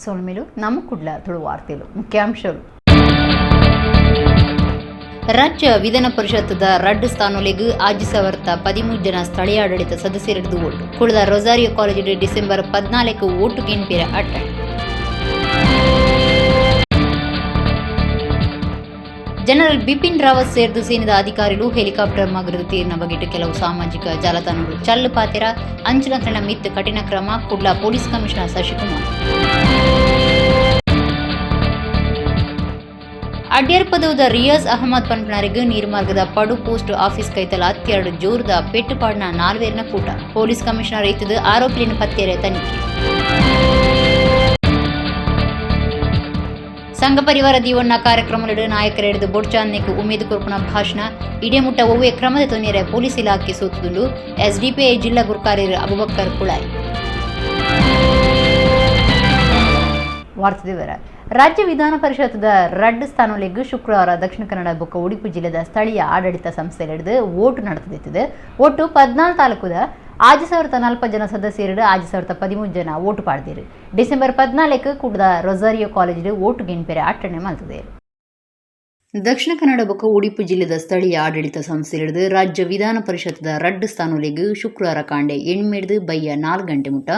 సోల్మేలు ನಮ್ಮ ಕುಡ್ಲ ತುಳು ವಾರ್ತೆಲು ಮುಖ್ಯಾಂಶಗಳು. ರಾಜ್ಯ ವಿಧಾನ ಪರಿಷತ್ದ ರಡ್ ಸ್ಥಾನಗಳಿಗೆ ಆಜಿ ಸವರ್ತ 13 ಜನ ಸ್ಥಳೀಯ ಆಡಳಿತ ಸದಸ್ಯರಿದ್ದು vote Kudla Rosario college December 14 vote ಗೆನ್ಪೇರ ಅಟ್ಟಣೆ. ಜನರಲ್ ಬಿಪಿನ್ ರಾವತ್ ಸೇರಿದು ಸೇನೆದ ಅಧಿಕಾರಿಗಳು ಹೆಲಿಕಾಪ್ಟರ್ ಮಗರದ ತೀರ್ನ ಬಗೆಟ್ ಕೆಲವು ಸಾಮಾಜಿಕ ಜಾಲತಾಣಗಳು ಚಲ್ಲು ಪಾತೆರ ಅಂಚನತ್ರಣ ಮಿತ್ ಕಠಿಣ ಕ್ರಮ ಕುಡ್ಲ ಪೊಲೀಸ್ ಕಮಿಷನರ್ ಶಶಿಕುಮಾರ್. ಅಡ್ಯಾರ್ ಪದವದ ರಿಯಾಜ್ ಅಹಮದ್ ಪಂಟ್ನಾರಿಗೆ ನೀರ್ಮಾರ್ಗದ ಪಡು ಪೋಸ್ಟ್ ಆಫೀಸ್ ಕೈತಲ 12 ಜೋರ್ದ ಪೆಟ್ಟುಪಾಡ್ನ 4 ಕೂಟ ಪೊಲೀಸ್ ಕಮಿಷನರ್ ಇತ್ತದ ಆರೋಪಿಯನ್ನು ಪತ್ತೆರೆ ತನಿಖೆ. ಸಂಘ ಪರಿವಾರ ದಿವಣ್ಣ ಕಾರ್ಯಕ್ರಮದ ನಾಯಕರ ಹಿಡಿದು ಬೊಡ್ಚಾಂದ್ನೆಕ್ ಉಮೇದ್ ಕೊರ್ಪುನ ಭಾಷಣ ಇಡೇಮುಟ್ಟ ಒವ್ವೆ ಕ್ರಮದ ತೊಂದರೆ ಪೊಲೀಸ್ ಇಲಾಖೆ ಸೂತುದುಂಡು ಎಸ್ಡಿಪಿಐ ಜಿಲ್ಲಾ ಗುರ್ಕಾರ್ಯರು ಅಬುಬಕ್ಕರ್ ಕುಳಾಯ್. ವಾರ್ತೆ ವಿವರ. ರಾಜ್ಯ ವಿಧಾನ ಪರಿಷತ್ದ ರಡ್ ಸ್ಥಾನಗಳಿಗೆ ಶುಕ್ರವಾರ ದಕ್ಷಿಣ ಕನ್ನಡ ಬೊಕ್ಕ ಉಡುಪಿ ಜಿಲ್ಲೆದ ಸ್ಥಳೀಯ ಆಡಳಿತ ಸಂಸ್ಥೆ ಹಿಡಿದು ಓಟು ನಡೆದಿದೆ. ಒಟ್ಟು 14 ತಾಲೂಕುದ 4040 ಜನ ಸದಸ್ಯರು 13 ಜನ ಓಟು ಪಾಡ್ದಿರು. ಡಿಸೆಂಬರ್ 14 ಕುಡ್ದ ರೊಸಾರಿಯೋ ಕಾಲೇಜು ಓಟು ಗೆನ್ಪೇರೆ ಅಟ್ಟಣೆ ಮಲ್ತದೆ. ದಕ್ಷಿಣ ಕನ್ನಡ ಬೊಕ್ಕ ಉಡುಪಿ ಜಿಲ್ಲೆದ ಸ್ಥಳೀಯ ಆಡಳಿತ ಸಂಸ್ಥೆ ಹಿಡಿದು ರಾಜ್ಯ ವಿಧಾನ ಪರಿಷತ್ದ ರಡ್ ಸ್ಥಾನಗಳಿಗೆ ಶುಕ್ರವಾರ ಕಾಂಡೆ ಎಣ್ಮೆಡ್ದು ಬಯ್ಯ 4 ಗಂಟೆ ಮುಟ್ಟ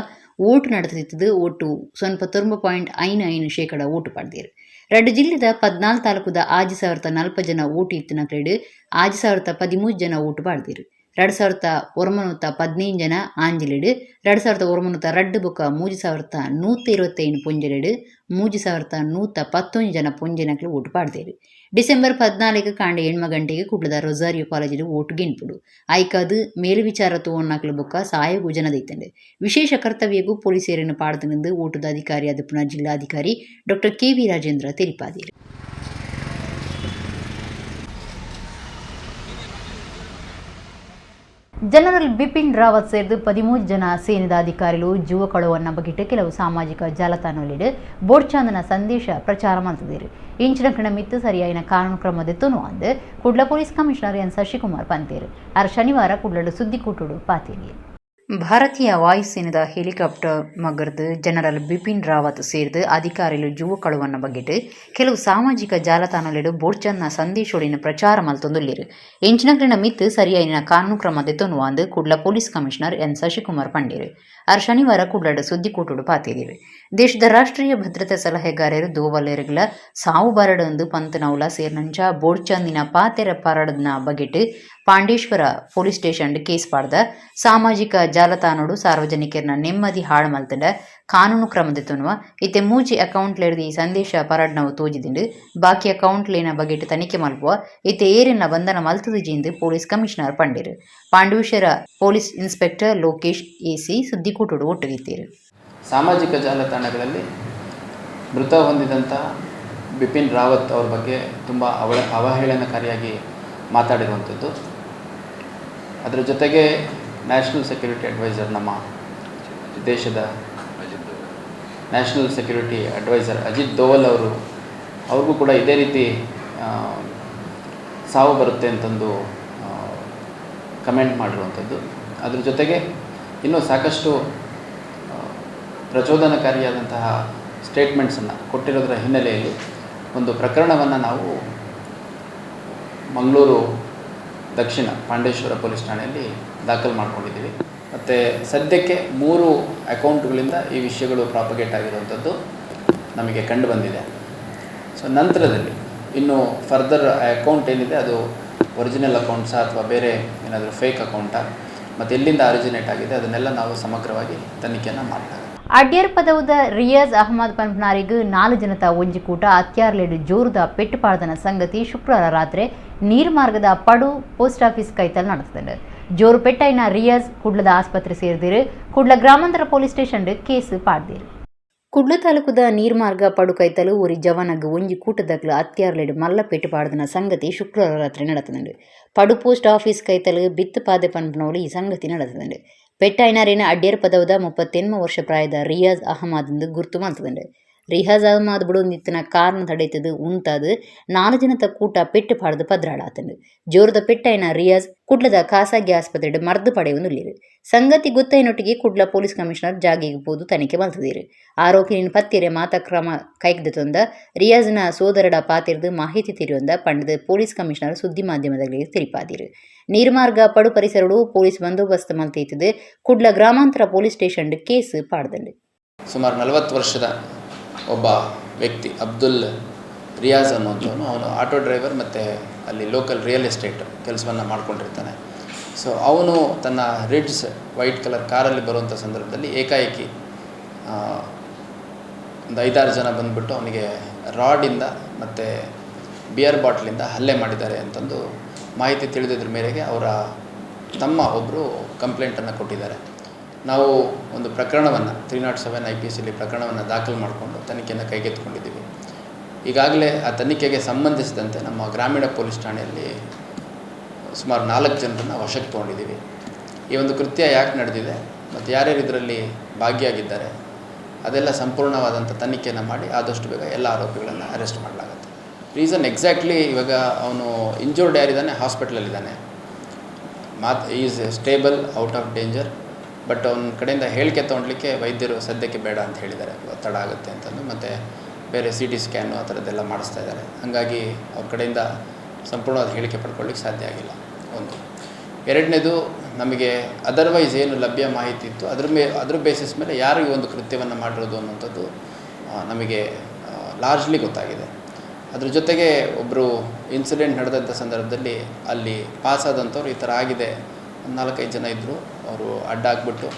ಓಟು ನಡೆದಿದ್ದು ಒಟ್ಟು 99.55% ಓಟು ಪಡೆದಿರು. ರಡ್ ಜಿಲ್ಲೆದ 14 ತಾಲೂಕುದ 4040 ಜನ ಓಟು ಇತ್ತಿನ ಕ್ರೀಡು 13 ಜನ ಓಟು ಪಾಡ್ದಿರು. 2115 ಜನ ಆಂಜಲಿಡು 2102 ಬೊಕ್ಕ 3125 ಪೊಂಜಲಿಡು 3111 ಜನ ಪೊಂಜನಕ್ಲು ಓಟು ಪಾಡ್ದೇರು. ಡಿಸೆಂಬರ್ 14 ಕಾಂಡೆ 8 ಗಂಟೆಗೆ ಕುಡ್ಲದ ರೊಸಾರಿಯೋ ಕಾಲೇಜು ಓಟು ಗೆನ್ಪುಡು ಐಕಾದು ಮೇಲ್ವಿಚಾರ ತೋನ್ನಕ್ಲು ಬೊಕ್ಕ ಸಹಾಯಗೂ ಜನದೈತಂಡೆ ವಿಶೇಷ ಕರ್ತವ್ಯಗೂ ಪೊಲೀಸರನ್ನು ಪಾಡ್ದನೆಂದು ಓಟುದ ಅಧಿಕಾರಿ ಅದುಪುನ ಜಿಲ್ಲಾಧಿಕಾರಿ ಡಾಕ್ಟರ್ ಕೆ.ವಿ. ರಾಜೇಂದ್ರ ತಿಳಿಪಾದಿರು. ಜನರಲ್ ಬಿಪಿನ್ ರಾವತ್ ಸೇರಿದು 13 ಜನ ಸೇನೆದ ಅಧಿಕಾರಿಗಳು ಜೀವ ಕಳುವನ್ನ ಬಗೆಟ್ ಕೆಲವು ಸಾಮಾಜಿಕ ಜಾಲತಾಣಗಳಲ್ಲಿ ಬೋಡ್ಚಾಂದನ ಸಂದೇಶ ಪ್ರಚಾರ ಮಾಡ್ತಿದ್ದಾರೆ. ಇಂಚಿನ ಕಣ ಮಿತ್ತು ಸರಿಯಾಯಿನ ಕಾನೂನು ಕ್ರಮದೆತ್ತುನು ಅಂದು Kudla police commissioner N Shashikumar ಪಂತೇರು ಶನಿವಾರ ಕುಡ್ಲಡು ಸುದ್ದಿ ಕೂಟುಡು ಪಾತೇರಿ. ಭಾರತೀಯ ವಾಯುಸೇನೆದ ಹೆಲಿಕಾಪ್ಟರ್ ಮಗರ್ದು ಜನರಲ್ ಬಿಪಿನ್ ರಾವತ್ ಸೇರಿದು ಅಧಿಕಾರಿಗಳು ಜೀವ ಕಳುವನ್ನ ಬಗೆಟ್ ಕೆಲವು ಸಾಮಾಜಿಕ ಜಾಲತಾಣಗಳು ಬೋಡ್ಚಂದ್ನ ಸಂದೇಶೋಡಿನ ಪ್ರಚಾರ ಮಲ್ತೊಂದುಲ್ಲೇರು. ಎಂಚಿನ ಮಿತ್ತು ಸರಿಯಾಯಿನ ಕಾನೂನು ಕ್ರಮದೆತ್ತುನು ಅಂದು Kudla police commissioner N Shashikumar ಪಂಡೇರು ಶನಿವಾರ ಕುಡ್ಲಡು ಸುದ್ದಿ ಕೂಟುಡು ಪಾತೇರಿರು. ದೇಶದ ರಾಷ್ಟ್ರೀಯ ಭದ್ರತಾ ಸಲಹೆಗಾರರು ದೋವಲ್ಲೆರುಗಳ ಸಾವು ಬರಡೊಂದು ಪಂತನೌಲ ಸೇರ್ನಂಚ ಬೋಡ್ಚಂದಿನ ಪಾತೆರ ಪರಡನ ಬಗೆಟ್ ಪಾಂಡೇಶ್ವರ ಪೊಲೀಸ್ ಸ್ಟೇಷನ್ ಕೇಸ್ ಪಾಡ್ದ ಸಾಮಾಜಿಕ ಜಾಲತಾಣೋಡು ಸಾರ್ವಜನಿಕರನ್ನ ನೆಮ್ಮದಿ ಹಾಳು ಮಲ್ತಂಡ ಕಾನೂನು ಕ್ರಮದೆತ್ತುನುವ ಇತ್ತೆ ಮೂಜಿ ಅಕೌಂಟ್ಲೆಡ್ದು ಈ ಸಂದೇಶ ಪರಡ್ನವು ತೋಜಿದಿಂಡು ಬಾಕಿ ಅಕೌಂಟ್ಲೇನ ಬಗೆಟ್ ತನಿಖೆ ಮಲ್ಪುವ ಇತ್ತೆ ಏರಿನ ಬಂಧನ ಮಲ್ತದಿಜಿಂದು ಪೊಲೀಸ್ ಕಮಿಷನರ್ ಪಂಡೇರು Pandeshwar police inspector Lokesh AC ಸುದ್ದಿಕೂಟೋಡು ಒಟ್ಟುಗಿದ್ದೀರು. ಸಾಮಾಜಿಕ ಜಾಲತಾಣಗಳಲ್ಲಿ ಮೃತ ಹೊಂದಿದಂಥ ಬಿಪಿನ್ ರಾವತ್ ಅವ್ರ ಬಗ್ಗೆ ತುಂಬ ಅವಹೇಳನಕಾರಿಯಾಗಿ ಮಾತಾಡಿರುವಂಥದ್ದು. ಅದರ ಜೊತೆಗೆ ನ್ಯಾಷನಲ್ ಸೆಕ್ಯೂರಿಟಿ ಅಡ್ವೈಸರ್ ನಮ್ಮ ದೇಶದ national security adviser Ajit Doval ಅವ್ರಿಗೂ ಕೂಡ ಇದೇ ರೀತಿ ಸಾವು ಬರುತ್ತೆ ಅಂತಂದು ಕಮೆಂಟ್ ಮಾಡಿರುವಂಥದ್ದು. ಅದ್ರ ಜೊತೆಗೆ ಇನ್ನೂ ಸಾಕಷ್ಟು ಪ್ರಚೋದನಕಾರಿಯಾದಂತಹ ಸ್ಟೇಟ್ಮೆಂಟ್ಸನ್ನು ಕೊಟ್ಟಿರೋದರ ಹಿನ್ನೆಲೆಯಲ್ಲಿ ಒಂದು ಪ್ರಕರಣವನ್ನು ನಾವು ಮಂಗಳೂರು ದಕ್ಷಿಣ ಪಾಂಡೇಶ್ವರ ಪೊಲೀಸ್ ಠಾಣೆಯಲ್ಲಿ ದಾಖಲು ಮಾಡ್ಕೊಂಡಿದ್ದೀವಿ. ಮತ್ತು ಸದ್ಯಕ್ಕೆ 3 ಅಕೌಂಟ್ಗಳಿಂದ ಈ ವಿಷಯಗಳು ಪ್ರಾಪಗೇಟ್ ಆಗಿರುವಂಥದ್ದು ನಮಗೆ ಕಂಡು ಬಂದಿದೆ. ಸೊ ನಂತರದಲ್ಲಿ ಇನ್ನು ಫರ್ದರ್ ಅಕೌಂಟ್ ಏನಿದೆ ಅದು ಒರಿಜಿನಲ್ ಅಕೌಂಟ್ಸಾ ಅಥವಾ ಬೇರೆ ಏನಾದರೂ ಫೇಕ್ ಅಕೌಂಟಾ ಮತ್ತು ಎಲ್ಲಿಂದ ಆರಿಜಿನೇಟ್ ಆಗಿದೆ ಅದನ್ನೆಲ್ಲ ನಾವು ಸಮಗ್ರವಾಗಿ ತನಿಖೆಯನ್ನು ಮಾಡಲಾಗಿದೆ. ಅಡ್ಯಾರ್ ಪದವದ ರಿಯಾಜ್ ಅಹಮದ್ ಪಂಪ್ನಾರಿಗೆ 4 ಜನತ ಒಂಜಿ ಕೂಟ ಅತ್ಯಾರ್ಲೆಡು ಜೋರುದ ಪೆಟ್ಟುಪಾಡ್ದನ ಸಂಗತಿ ಶುಕ್ರವಾರ ರಾತ್ರಿ ನೀರ್ಮಾರ್ಗದ ಪಡು ಪೋಸ್ಟ್ ಆಫೀಸ್ ಕೈತಲ್ ನಡೆಸಿದೆ. ಜೋರು ಪೆಟ್ಟೈನ ರಿಯಾಜ್ ಕುಡ್ಲದ ಆಸ್ಪತ್ರೆ ಸೇರಿದಿರು ಕುಡ್ಲ ಗ್ರಾಮಾಂತರ ಪೊಲೀಸ್ ಸ್ಟೇಷನ್ ಕೇಸ್ ಪಾಡ್ದಿರು. ಕುಡ್ಲ ತಾಲೂಕುದ ನೀರ್ಮಾರ್ಗ ಪಡು ಕೈತಲು ಒರಿ ಜವಾನಗ್ ಒಂಜಿ ಕೂಟದಕ್ಲು ಅತ್ಯಾರ್ಲೆಡು ಮಲ್ಲ ಪೆಟ್ಟುಪಾಡ್ದನ ಸಂಗತಿ ಶುಕ್ರವಾರ ರಾತ್ರಿ ನಡೆತಂಡು ಪಡು ಪೋಸ್ಟ್ ಆಫೀಸ್ ಕೈತಲು ಬಿತ್ತು ಪಾದೆ ಪಂಪ್ನೋಳು ಈ ಸಂಗತಿ ನಡೆತಂಡು ಪೆಟ್ಟೈನರೇನ ಅಡ್ಯಾರ್ ಪದವದ 38 ವರ್ಷ ಪ್ರಾಯದ ರಿಯಾಜ್ ಅಹಮದ್ ಗುರ್ತು ಮಾಡ್ತದಂಡು ರಿಯಾಜ್ ಅಹಮದ್ ಬಿಡೊಂದಿತ್ತಿನ ಕಾರಣ ತಡೆತದು ಉಂತಾದು 4 ಜನದ ಕೂಟ ಪೆಟ್ಟು ಪಾಡ್ದು ಪದ್ರಾಡಾತಂಡು ಜೋರದ ಪೆಟ್ಟೈನ ರಿಯಾಜ್ ಕುಡ್ಲದ ಖಾಸಗಿ ಆಸ್ಪತ್ರೆಡ್ ಮರ್ದು ಪಡೆಯುವುದಿಲ್ಲ. ಸಂಗತಿ ಗೊತ್ತೈನೊಟ್ಟಿಗೆ ಕುಡ್ಲ ಪೊಲೀಸ್ ಕಮಿಷನರ್ ಜಾಗಿಗೆ ಹೋದು ತನಿಖೆ ಮಲ್ತದೀರು. ಆರೋಪಿನ ಪತ್ತೆರೆ ಮಾತ ಕ್ರಮ ಕೈಗೆದೊಂದ ರಿಯಾಜ್ನ ಸೋದರಡ ಪಾತಿರ್ದು ಮಾಹಿತಿ ತಿರಿಯೊಂದ ಪಂಡದ ಪೊಲೀಸ್ ಕಮಿಷನರ್ ಸುದ್ದಿ ಮಾಧ್ಯಮದಲ್ಲಿ ತಿರಿಪಾದಿರು. ನೀರ್ಮಾರ್ಗ ಪಡು ಪರಿಸರಡು ಪೊಲೀಸ್ ಬಂದೋಬಸ್ತ್ ಮಲ್ತೈತದು ಕುಡ್ಲ ಗ್ರಾಮಾಂತರ ಪೊಲೀಸ್ ಸ್ಟೇಷನ್ ಕೇಸ್ ಪಾಡ್ದಂಡು. ಸುಮಾರು 40 ವರ್ಷದ ಒಬ್ಬ ವ್ಯಕ್ತಿ ಅಬ್ದುಲ್ ರಿಯಾಜ್ ಅನ್ನೋಂಥವನು, ಅವನು ಆಟೋ ಡ್ರೈವರ್ ಮತ್ತು ಅಲ್ಲಿ ಲೋಕಲ್ ರಿಯಲ್ ಎಸ್ಟೇಟ್ ಕೆಲಸವನ್ನು ಮಾಡ್ಕೊಂಡಿರ್ತಾನೆ. ಸೊ ಅವನು ತನ್ನ ರಿಡ್ಸ್ ವೈಟ್ ಕಲರ್ ಕಾರಲ್ಲಿ ಬರುವಂಥ ಸಂದರ್ಭದಲ್ಲಿ ಏಕಾಏಕಿ ಒಂದು 5-6 ಜನ ಬಂದುಬಿಟ್ಟು ಅವನಿಗೆ ರಾಡಿಂದ ಮತ್ತು ಬಿಯರ್ ಬಾಟ್ಲಿಂದ ಹಲ್ಲೆ ಮಾಡಿದ್ದಾರೆ ಅಂತಂದು ಮಾಹಿತಿ ತಿಳಿದಿದ್ರ ಮೇರೆಗೆ ಅವರ ತಮ್ಮ ಒಬ್ಬರು ಕಂಪ್ಲೇಂಟನ್ನು ಕೊಟ್ಟಿದ್ದಾರೆ. ನಾವು ಒಂದು ಪ್ರಕರಣವನ್ನು 307 IPCಯಲ್ಲಿ ಪ್ರಕರಣವನ್ನು ದಾಖಲು ಮಾಡಿಕೊಂಡು ತನಿಖೆಯನ್ನು ಕೈಗೆತ್ತಿಕೊಂಡಿದ್ದೀವಿ. ಈಗಾಗಲೇ ಆ ತನಿಖೆಗೆ ಸಂಬಂಧಿಸಿದಂತೆ ನಮ್ಮ ಗ್ರಾಮೀಣ ಪೊಲೀಸ್ ಠಾಣೆಯಲ್ಲಿ ಸುಮಾರು 4 ಜನರನ್ನು ವಶಕ್ಕೆ ತೊಗೊಂಡಿದ್ದೀವಿ. ಈ ಒಂದು ಕೃತ್ಯ ಯಾಕೆ ನಡೆದಿದೆ ಮತ್ತು ಯಾರ್ಯಾರು ಇದರಲ್ಲಿ ಭಾಗಿಯಾಗಿದ್ದಾರೆ ಅದೆಲ್ಲ ಸಂಪೂರ್ಣವಾದಂಥ ತನಿಖೆಯನ್ನು ಮಾಡಿ ಆದಷ್ಟು ಬೇಗ ಎಲ್ಲ ಆರೋಪಿಗಳನ್ನು ಅರೆಸ್ಟ್ ಮಾಡಲಾಗುತ್ತೆ. ರೀಸನ್ ಎಕ್ಸಾಕ್ಟ್ಲಿ ಇವಾಗ ಅವನು ಇಂಜೂರ್ಡ್ ಯಾರಿದ್ದಾನೆ, ಹಾಸ್ಪಿಟ್ಲಲ್ಲಿದ್ದಾನೆ, is stable, out of danger. But ಅವನ ಕಡೆಯಿಂದ ಹೇಳಿಕೆ ತೊಗೊಳ್ಲಿಕ್ಕೆ ವೈದ್ಯರು ಸದ್ಯಕ್ಕೆ ಬೇಡ ಅಂತ ಹೇಳಿದ್ದಾರೆ, ಒತ್ತಡ ಆಗುತ್ತೆ ಅಂತಂದು. ಮತ್ತು ಬೇರೆ CT ಸ್ಕ್ಯಾನು ಆ ಥರದ್ದೆಲ್ಲ ಮಾಡಿಸ್ತಾ ಇದ್ದಾರೆ. ಹಾಗಾಗಿ ಅವ್ರ ಕಡೆಯಿಂದ ಸಂಪೂರ್ಣವಾದ ಹೇಳಿಕೆ ಪಡ್ಕೊಳ್ಳಿಕ್ಕೆ ಸಾಧ್ಯ ಆಗಿಲ್ಲ. ಒಂದು. ಎರಡನೇದು, ನಮಗೆ ಅದರ್ವೈಸ್ ಏನು ಲಭ್ಯ ಮಾಹಿತಿ ಇತ್ತು ಅದ್ರ ಬೇಸಿಸ್ ಮೇಲೆ ಯಾರು ಈ ಒಂದು ಕೃತ್ಯವನ್ನು ಮಾಡಿರೋದು ಅನ್ನೋಂಥದ್ದು ನಮಗೆ ಲಾರ್ಜ್ಲಿ ಗೊತ್ತಾಗಿದೆ. ಅದ್ರ ಜೊತೆಗೆ ಒಬ್ಬರು ಇನ್ಸಿಡೆಂಟ್ ನಡೆದಂಥ ಸಂದರ್ಭದಲ್ಲಿ ಅಲ್ಲಿ ಪಾಸಾದಂಥವ್ರು ಈ ಥರ ಆಗಿದೆ, 4-5 ಜನ ಇದ್ದರು. ಅವರು ಅಡ್ಡ ಹಾಕ್ಬಿಟ್ಟು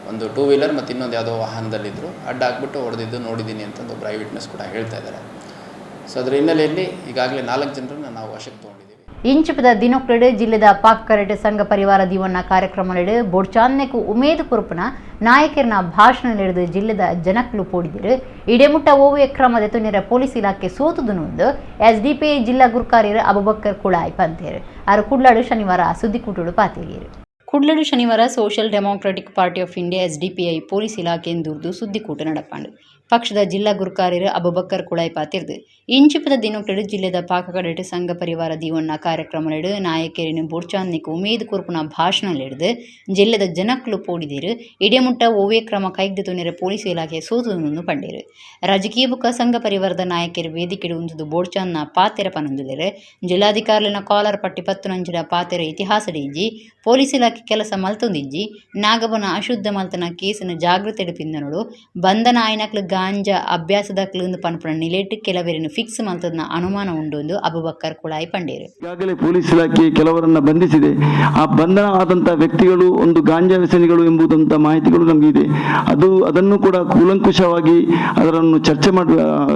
ಒಂದು 2 ವೀಲರ್ ಮತ್ತು ಇನ್ನೊಂದು ಯಾವುದೋ ವಾಹನದಲ್ಲಿದ್ದರು, ಅಡ್ಡ ಹಾಕ್ಬಿಟ್ಟು ಹೊಡೆದಿದ್ದು ನೋಡಿದ್ದೀನಿ ಅಂತಂದು ಒಬ್ಬರು ಐ ವಿಟ್ನೆಸ್ ಕೂಡ ಹೇಳ್ತಾ ಇದ್ದಾರೆ. ಸೊ ಅದರ ಹಿನ್ನೆಲೆಯಲ್ಲಿ ಈಗಾಗಲೇ 4 ಜನರನ್ನು ನಾವು ವಶಕ್ಕೆ ತೊಗೊಂಡಿದ್ದೀವಿ. ಇಂಚಿಪದ ದಿನೊಕ್ಲೆಡು ಜಿಲ್ಲೆದ ಪಾಕಕರೆಟ್ ಸಂಘ ಪರಿವಾರ ದಿವನ್ನ ಕಾರ್ಯಕ್ರಮಲೆಡು ಬೋಡ್ಚಾಂದೆಕು ಉಮೇದು ಕುರುಪನ ನಾಯಕರನ ಭಾಷಣ ನಡೆದು ಜಿಲ್ಲೆದ ಜನಕ್ಲು ಪೋಡಿದಿರು ಇಡೆಮುಟ್ಟ ಓವೆ ಕ್ರಮದ ತುನಿರ ಪೊಲೀಸ್ ಇಲಾಖೆ ಸೋತುದುನುಂದು SDPI ಜಿಲ್ಲಾ ಗುರುಕಾರ್ಯರು ಅಬುಬಕ್ಕರ್ ಕುಳಾಯ್ ಪಂತೇರು ಆರು ಕುಡ್ಲಾಡು ಶನಿವಾರ ಸುದ್ದಿಕೂಟುಡು ಪಾತೇರಿಯರು. ಕುಡ್ಲಡು ಶನಿವಾರ social democratic party of India SDPI police ಇಲಾಖೆಯಿಂದುರ್ದು ಸುದ್ದಿಕೂಟ ನಡಪಾಂಡು. ಪಕ್ಷದ ಜಿಲ್ಲಾ ಗುರುಕಾರ್ಯರು ಅಬುಬಕ್ಕರ್ ಕುಳಾಯ್ ಪಾತಿರ್ದು ಇಂಚಿಪದ ದಿನೊಕ್ಲೆಡು ಜಿಲ್ಲೆದ ಪಾಕಕಡೆಟ್ ಸಂಘ ಪರಿವಾರ ದಿವನ್ನ ಕಾರ್ಯಕ್ರಮಲೆಡು ನಾಯಕರಿನ ಬೋಡ್ಚಾಂದೆಕು ಉಮೇದು ಕುರುಪನ ಭಾಷಣಲೆಡ್ದು ಜಿಲ್ಲೆದ ಜನಕ್ಲು ಪೋಡಿದಿರು ಇಡೆಮುಟ್ಟ ಓವೆ ಕ್ರಮ ಕೈಗೆದೊನಿರ ಪೊಲೀಸ್ ಇಲಾಖೆ ಸೋತುದುನು ಪಂಡೇರು. ರಾಜಕೀಯ ಬುಕ್ಕ ಸಂಘ ಪರಿವಾರದ ನಾಯಕರು ವೇದಿಕೆಡು ಉಂತುದು ಬೋಡ್ಚಾಂದ್ನ ಪಾತೆರ ಪನೊಂದುಲೆರು ಜಿಲ್ಲಾಧಿಕಾರಿನ ಕಾಲರ್ ಪಟ್ಟಿ 10 ಪಾತೆರ ಇತಿಹಾಸ ಡಿಜಿ ಪೊಲೀಸ್ ಇಲಾಖೆ ಕೆಲಸ ಮಲ್ತೊಂದಿಜ್ಜಿ ನಾಗಬನ ಅಶುದ್ಧ ಮಲ್ತನ ಕೇಸಿನ ಜಾಗೃತಿ ಪಿಂದನೋಡು ಬಂಧನ ಆಯ್ನಕ್ಲು ಗಾಂಜಾ ಅಭ್ಯಾಸದಕ್ಲು ಪನ್ಪುನ ನಿಲೇಟ್ ಕೆಲವರನ್ನು ಫಿಕ್ಸ್ ಮಲ್ತದನ ಅನುಮಾನ ಉಂಡೊಂದು ಅಬುಬಕ್ಕರ್ ಕುಳಾಯಿ ಪಂಡೇರು. ಈಗಾಗಲೇ ಪೊಲೀಸ್ ಇಲಾಖೆ ಕೆಲವರನ್ನ ಬಂಧಿಸಿದೆ. ಆ ಬಂಧನ ಆದಂಥ ವ್ಯಕ್ತಿಗಳು ಒಂದು ಗಾಂಜಾ ವ್ಯಸನಿಗಳು ಎಂಬುದಂಥ ಮಾಹಿತಿಗಳು ನಮಗೆ ಇದೆ. ಅದನ್ನು ಕೂಡ ಕೂಲಂಕುಷವಾಗಿ ಅದನ್ನು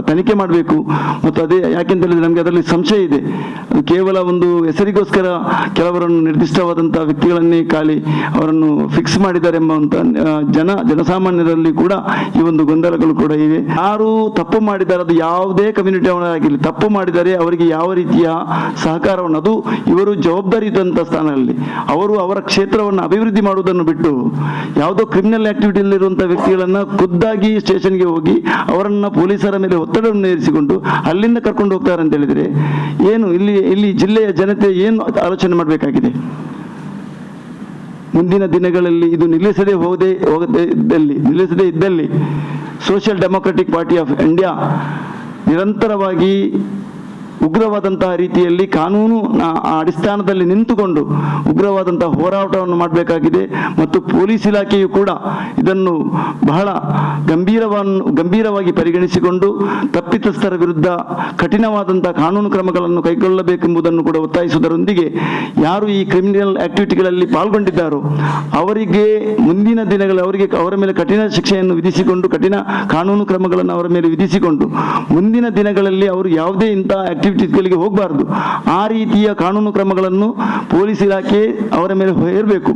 ತನಿಖೆ ಮಾಡಬೇಕು. ಮತ್ತು ಅದೇ ಯಾಕೆಂತ ಹೇಳಿದ್ರೆ ನಮಗೆ ಅದರಲ್ಲಿ ಸಂಶಯ ಇದೆ. ಅದು ಕೇವಲ ಒಂದು ಹೆಸರಿಗೋಸ್ಕರ ಕೆಲವರನ್ನು ನಿರ್ದಿಷ್ಟವಾದಂಥ ವ್ಯಕ್ತಿಗಳನ್ನೇ ಖಾಲಿ ಅವರನ್ನು ಫಿಕ್ಸ್ ಮಾಡಿದ್ದಾರೆ ಎಂಬಂತ ಜನಸಾಮಾನ್ಯರಲ್ಲಿ ಕೂಡ ಈ ಒಂದು ಗೊಂದಲಗಳು ಕೂಡ ಇವೆ. ಯಾರು ತಪ್ಪು ಮಾಡಿದ್ದಾರೆ, ಅದು ಯಾವುದೇ ಕಮ್ಯುನಿಟಿ ಆಗಿರಲಿ, ತಪ್ಪು ಮಾಡಿದರೆ ಅವರಿಗೆ ಯಾವ ರೀತಿಯ ಸಹಕಾರವನ್ನು, ಅದು ಇವರು ಜವಾಬ್ದಾರಿ ಇದ್ದಂಥ ಸ್ಥಾನದಲ್ಲಿ ಅವರು ಅವರ ಕ್ಷೇತ್ರವನ್ನು ಅಭಿವೃದ್ಧಿ ಮಾಡುವುದನ್ನು ಬಿಟ್ಟು ಯಾವುದೋ ಕ್ರಿಮಿನಲ್ ಆಕ್ಟಿವಿಟಿಯಲ್ಲಿರುವಂಥ ವ್ಯಕ್ತಿಗಳನ್ನು ಖುದ್ದಾಗಿ ಸ್ಟೇಷನ್ಗೆ ಹೋಗಿ ಅವರನ್ನು ಪೊಲೀಸರ ಮೇಲೆ ಒತ್ತಡವನ್ನು ಏರಿಸಿಕೊಂಡು ಅಲ್ಲಿಂದ ಕರ್ಕೊಂಡು ಹೋಗ್ತಾರೆ ಅಂತ ಹೇಳಿದರೆ ಏನು ಇಲ್ಲಿ ಜಿಲ್ಲೆಯ ಜನತೆ ಏನು ಆಲೋಚನೆ ಮಾಡಬೇಕಾಗಿದೆ? ಮುಂದಿನ ದಿನಗಳಲ್ಲಿ ಇದು ನಿಲ್ಲಿಸದೇ ಇದ್ದಲ್ಲಿ social democratic party of India ನಿರಂತರವಾಗಿ ಉಗ್ರವಾದಂತಹ ರೀತಿಯಲ್ಲಿ ಕಾನೂನು ಅಡಿಸ್ಥಾನದಲ್ಲಿ ನಿಂತುಕೊಂಡು ಉಗ್ರವಾದಂತಹ ಹೋರಾಟವನ್ನು ಮಾಡಬೇಕಾಗಿದೆ. ಮತ್ತು ಪೊಲೀಸ್ ಇಲಾಖೆಯು ಕೂಡ ಇದನ್ನು ಬಹಳ ಗಂಭೀರವಾಗಿ ಪರಿಗಣಿಸಿಕೊಂಡು ತಪ್ಪಿತಸ್ಥರ ವಿರುದ್ಧ ಕಠಿಣವಾದಂತಹ ಕಾನೂನು ಕ್ರಮಗಳನ್ನು ಕೈಗೊಳ್ಳಬೇಕೆಂಬುದನ್ನು ಕೂಡ ಒತ್ತಾಯಿಸುವುದರೊಂದಿಗೆ ಯಾರು ಈ ಕ್ರಿಮಿನಲ್ ಆಕ್ಟಿವಿಟಿಗಳಲ್ಲಿ ಪಾಲ್ಗೊಂಡಿದ್ದಾರೋ ಅವರಿಗೆ ಮುಂದಿನ ದಿನಗಳಲ್ಲಿ ಅವರ ಮೇಲೆ ಕಠಿಣ ಶಿಕ್ಷೆಯನ್ನು ವಿಧಿಸಿಕೊಂಡು, ಕಠಿಣ ಕಾನೂನು ಕ್ರಮಗಳನ್ನು ಅವರ ಮೇಲೆ ವಿಧಿಸಿಕೊಂಡು ಮುಂದಿನ ದಿನಗಳಲ್ಲಿ ಅವರು ಯಾವುದೇ ಇಂಥ ಗಳಿಗೆ ಹೋಗಬಾರದು. ಆ ರೀತಿಯ ಕಾನೂನು ಕ್ರಮಗಳನ್ನು ಪೊಲೀಸ್ ಇಲಾಖೆ ಅವರ ಮೇಲೆ ಹೇರಬೇಕು.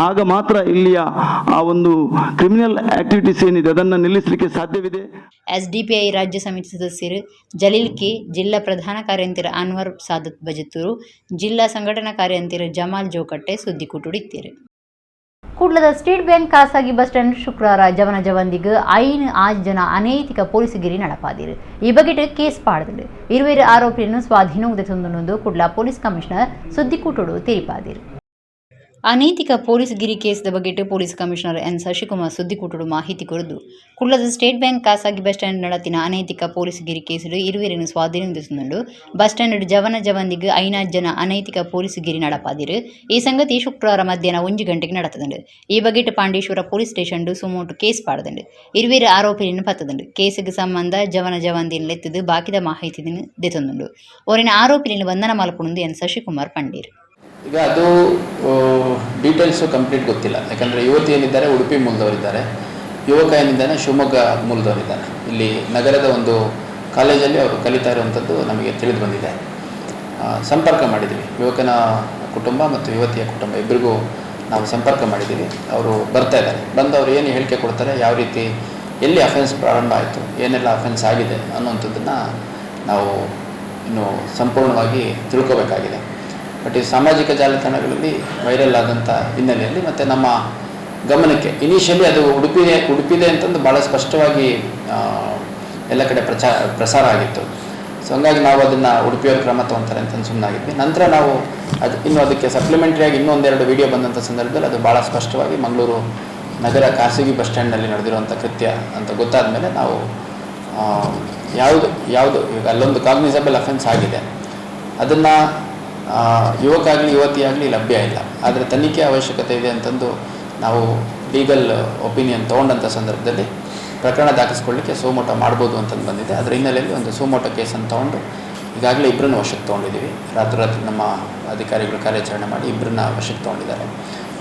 ಆಗ ಮಾತ್ರ ಇಲ್ಲಿಯ ಆ ಒಂದು ಕ್ರಿಮಿನಲ್ ಆಕ್ಟಿವಿಟೀಸ್ ಏನಿದೆ ಅದನ್ನು ನಿಲ್ಲಿಸಲಿಕ್ಕೆ ಸಾಧ್ಯವಿದೆ. SDPI ರಾಜ್ಯ ಸಮಿತಿ ಸದಸ್ಯರು ಜಲೀಲ್ ಕೆ, ಜಿಲ್ಲಾ ಪ್ರಧಾನ ಕಾರ್ಯಂತರ ಅನ್ವರ್ ಸಾದತ್ ಬಜತ್ತೂರು, ಜಿಲ್ಲಾ ಸಂಘಟನಾ ಕಾರ್ಯಂತರ ಜಮಾಲ್ ಜೋಕಟ್ಟೆ ಸುದ್ದಿಕೂಟುಡಿತ್ತೇರು. ಕೂಡ್ಲದ ಸ್ಟೇಟ್ ಬ್ಯಾಂಕ್ ಖಾಸಗಿ ಬಸ್ ಸ್ಟ್ಯಾಂಡ್ ಶುಕ್ರವಾರ ಜವನ ಜವಂದಿಗೆ 5 ಜನ ಅನೈತಿಕ ಪೊಲೀಸ್ಗಿರಿ ನಡಪಾದಿರು. ಈ ಬಗ್ಗೆ ಕೇಸ್ ಪಾಡದಿರು. 20 ಆರೋಪಿಯನ್ನು ಸ್ವಾಧೀನವುದೆಂದು ಕೂಡ್ಲ ಪೊಲೀಸ್ ಕಮಿಷನರ್ ಸುದ್ದಿಕೂಟೋಡು ತಿಳಿಪಾದಿರು. ಅನೈತಿಕ ಪೊಲೀಸ್ಗಿರಿ ಕೇಸ್ದ ಬಗ್ಗೆ ಪೊಲೀಸ್ ಕಮಿಷನರ್ ಎನ್ ಶಶಿಕುಮಾರ್ ಸುದ್ದಿಕೂಟೋಡು ಮಾಹಿತಿ ಕೊರದು ಕುಳ್ಳದ ಸ್ಟೇಟ್ ಬ್ಯಾಂಕ್ ಖಾಸಗಿ ಬಸ್ ಸ್ಟ್ಯಾಂಡ್ ನಡತಿನ ಅನೈತಿಕ ಪೊಲೀಸ್ಗಿರಿ ಕೇಸಲು 20 ಸ್ವಾಧೀನವುದೆಂದು ಬಸ್ ಸ್ಟ್ಯಾಂಡ್ ಜವನ ಜವಂದಿಗೆ 5 ಜನ ಅನೈತಿಕ ಪೊಲೀಸ್ಗಿರಿ ನಡಪಾದಿರು. ಈ ಸಂಗತಿ ಶುಕ್ರವಾರ ಮಧ್ಯಾಹ್ನ 1 ಗಂಟೆಗೆ നടത്തുന്നുണ്ട്. ಈ ಬಗ್ಗೆ ಪಾಂಡೇಶ್ವರ ಪೊಲೀಸ್ ಸ್ಟೇಷನ್ ಸುಮೋಟು ಕೇಸ್ ಪಾಡದುಂಡು. 20 ಆರೋಪಿಯನ್ನು ಪತ್ತದುಂಡು. ಕೇಸಿಗೆ ಸಂಬಂಧ ಜವನ ಜವಂದಿಯಲ್ಲಿ ಎತ್ತದು ಬಾಕಿದ ಮಾಹಿತಿ ದೆತ್ತೊಂದುಂಡು. ಅವರಿನ ಆರೋಪಿಯನ್ನು ಬಂಧನ ಮಲ್ಪುಂಡು ಎನ್ ಶಶಿಕುಮಾರ್ ಪಂಡೀರ್. ಈಗ ಅದು ಡೀಟೇಲ್ಸು ಕಂಪ್ಲೀಟ್ ಗೊತ್ತಿಲ್ಲ. ಯಾಕಂದರೆ ಯುವತಿ ಏನಿದ್ದಾರೆ ಉಡುಪಿ ಮೂಲದವರಿದ್ದಾರೆ, ಯುವಕ ಏನಿದ್ದಾನೆ ಶಿವಮೊಗ್ಗ ಮೂಲದವರಿದ್ದಾರೆ. ಇಲ್ಲಿ ನಗರದ ಒಂದು ಕಾಲೇಜಲ್ಲಿ ಅವರು ಕಲಿತಾ ಇರುವಂಥದ್ದು ನಮಗೆ ತಿಳಿದು ಬಂದಿದೆ. ಸಂಪರ್ಕ ಮಾಡಿದ್ದೀವಿ. ಯುವಕನ ಕುಟುಂಬ ಮತ್ತು ಯುವತಿಯ ಕುಟುಂಬ ಇಬ್ಬರಿಗೂ ನಾವು ಸಂಪರ್ಕ ಮಾಡಿದ್ದೀವಿ. ಅವರು ಬರ್ತಾ ಇದ್ದಾರೆ. ಬಂದು ಅವರು ಏನು ಹೇಳಿಕೆ ಕೊಡ್ತಾರೆ, ಯಾವ ರೀತಿ ಎಲ್ಲಿ ಅಫೆನ್ಸ್ ಪ್ರಾರಂಭ ಆಯಿತು, ಏನೆಲ್ಲ ಅಫೆನ್ಸ್ ಆಗಿದೆ ಅನ್ನುವಂಥದ್ದನ್ನು ನಾವು ಇನ್ನು ಸಂಪೂರ್ಣವಾಗಿ ತಿಳ್ಕೋಬೇಕಾಗಿದೆ. ಬಟ್ ಈ ಸಾಮಾಜಿಕ ಜಾಲತಾಣಗಳಲ್ಲಿ ವೈರಲ್ ಆದಂಥ ಹಿನ್ನೆಲೆಯಲ್ಲಿ ಮತ್ತು ನಮ್ಮ ಗಮನಕ್ಕೆ ಇನಿಷಿಯಲಿ ಅದು ಉಡುಪಿದೆ ಅಂತಂದು ಭಾಳ ಸ್ಪಷ್ಟವಾಗಿ ಎಲ್ಲ ಕಡೆ ಪ್ರಸಾರ ಆಗಿತ್ತು. ಸೊ ಹಂಗಾಗಿ ನಾವು ಅದನ್ನು ಉಡುಪಿಯವ್ರ ಕ್ರಮ ತೊಗೊತಾರೆ ಅಂತಂದು ಸುಮ್ಮನಾಗಿದ್ವಿ. ನಂತರ ನಾವು ಅದಕ್ಕೆ ಸಪ್ಲಿಮೆಂಟ್ರಿಯಾಗಿ ಇನ್ನೊಂದೆರಡು ವಿಡಿಯೋ ಬಂದಂಥ ಸಂದರ್ಭದಲ್ಲಿ ಅದು ಭಾಳ ಸ್ಪಷ್ಟವಾಗಿ ಮಂಗಳೂರು ನಗರ ಖಾಸಗಿ ಬಸ್ ಸ್ಟ್ಯಾಂಡ್ನಲ್ಲಿ ನಡೆದಿರುವಂಥ ಕೃತ್ಯ ಅಂತ ಗೊತ್ತಾದ ಮೇಲೆ ನಾವು ಯಾವುದು ಈಗ ಅಲ್ಲೊಂದು ಕಾಗ್ನಿಸಬಲ್ ಅಫೆನ್ಸ್ ಆಗಿದೆ, ಅದನ್ನು ಯುವಕ ಆಗಲಿ ಯುವತಿಯಾಗಲಿ ಲಭ್ಯ ಇಲ್ಲ. ಆದರೆ ತನಿಖೆ ಅವಶ್ಯಕತೆ ಇದೆ ಅಂತಂದು ನಾವು ಲೀಗಲ್ ಒಪಿನಿಯನ್ ತೊಗೊಂಡಂಥ ಸಂದರ್ಭದಲ್ಲಿ ಪ್ರಕರಣ ದಾಖಲಿಸ್ಕೊಳ್ಳಿಕ್ಕೆ ಸೋಮೋಟೋ ಮಾಡ್ಬೋದು ಅಂತಂದು ಬಂದಿದೆ. ಅದರ ಹಿನ್ನೆಲೆಯಲ್ಲಿ ಒಂದು ಸೋಮೋಟೋ ಕೇಸನ್ನು ತೊಗೊಂಡು ಈಗಾಗಲೇ ಇಬ್ಬರನ್ನ ವಶಕ್ಕೆ ತೊಗೊಂಡಿದ್ದೀವಿ. ರಾತ್ರಿ ನಮ್ಮ ಅಧಿಕಾರಿಗಳು ಕಾರ್ಯಾಚರಣೆ ಮಾಡಿ ಇಬ್ಬರನ್ನ ವಶಕ್ಕೆ ತೊಗೊಂಡಿದ್ದಾರೆ.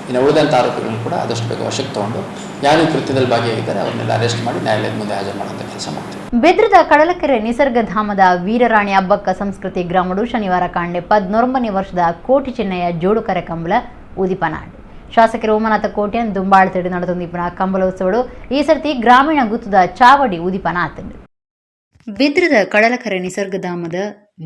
ಇನ್ನು ಉಳಿದಂಥ ಆರೋಪಿಗಳನ್ನು ಕೂಡ ಆದಷ್ಟು ಬೇಗ ವಶಕ್ಕೆ ತೊಗೊಂಡು ಯಾರು ಕೃತ್ಯದಲ್ಲಿ ಭಾಗಿಯಾಗಿದ್ದಾರೆ ಅವ್ರನ್ನೆಲ್ಲ ಅರೆಸ್ಟ್ ಮಾಡಿ ನ್ಯಾಯಾಲಯದ ಮುಂದೆ ಹಾಜರು ಮಾಡುವಂಥ ಕೆಲಸ ಮಾಡ್ತೀವಿ. ಬೆದ್ರದ ಕಡಲಕೆರೆ ನಿಸರ್ಗಧಾಮದ ವೀರರಾಣಿ ಹಬ್ಬಕ್ಕ ಸಂಸ್ಕೃತಿ ಗ್ರಾಮಡು ಶನಿವಾರ ಕಾಂಡೆ 19ನೇ ವರ್ಷದ ಕೋಟಿ ಚೆನ್ನಯ್ಯ ಜೋಡು ಕರೆಕಂಬಳ ಉದಿಪನಾಡು. ಶಾಸಕರು ಓಮನಾಥ ಕೋಟ್ಯನ್ ದುಂಬಾಳತೆಡು ನಡೆದೊಂದಿಪ್ಪನ ಕಂಬಳೋತ್ಸವಡು ಈ ಸರ್ತಿ ಗ್ರಾಮೀಣ ಗುತ್ತದ ಚಾವಡಿ ಉದಿಪನ ಆತಂಡು. ಬೆದ್ರದ ಕಡಲಕರೆ ನಿಸರ್ಗಧಾಮದ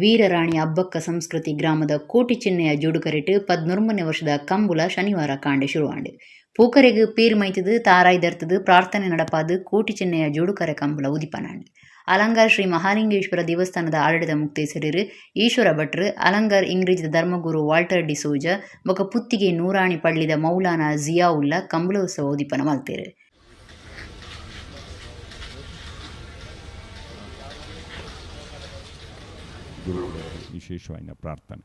ವೀರರಾಣಿ ಹಬ್ಬಕ್ಕ ಸಂಸ್ಕೃತಿ ಗ್ರಾಮದ ಕೋಟಿ ಚಿನ್ನಯ್ಯ ಜೋಡುಕರೆಟ್ಟು 19ನೇ ವರ್ಷದ ಕಂಬುಲ ಶನಿವಾರ ಕಾಂಡೆ ಶುರುವಾಂಡು. ಪೂಕರೆಗೆ ಪೇರು ಮೈತದು ತಾರಾಯ್ದರ್ತದು ಪ್ರಾರ್ಥನೆ ನಡಪಾದು ಕೋಟಿ ಚಿನ್ನಯ್ಯ ಜೋಡುಕರೆ ಕಂಬಳ ಉದಿಪನಾಂಡು. ಅಲಂಗಾರ್ ಶ್ರೀ ಮಹಾಲಿಂಗೇಶ್ವರ ದೇವಸ್ಥಾನದ ಆಡಳಿತ ಮುಕ್ತೇಸರರು ಈಶ್ವರ ಭಟ್ರು, ಅಲಂಗಾರ್ ಇಂಗ್ರೇಜ್ ಧರ್ಮಗುರು ವಾಲ್ಟರ್ ಡಿಸೋಜ ಬೊಕ ಪುತ್ತಿಗೆ ನೂರಾಣಿ ಪಳ್ಳಿದ ಮೌಲಾನಾ ಜಿಯಾವುಲ್ಲಾ ಕಂಬಳೋತ್ಸವ ಉದಿಪನ ಮಲ್ತೇರು. ವಿಶೇಷವಾದ ಪ್ರಾರ್ಥನೆ.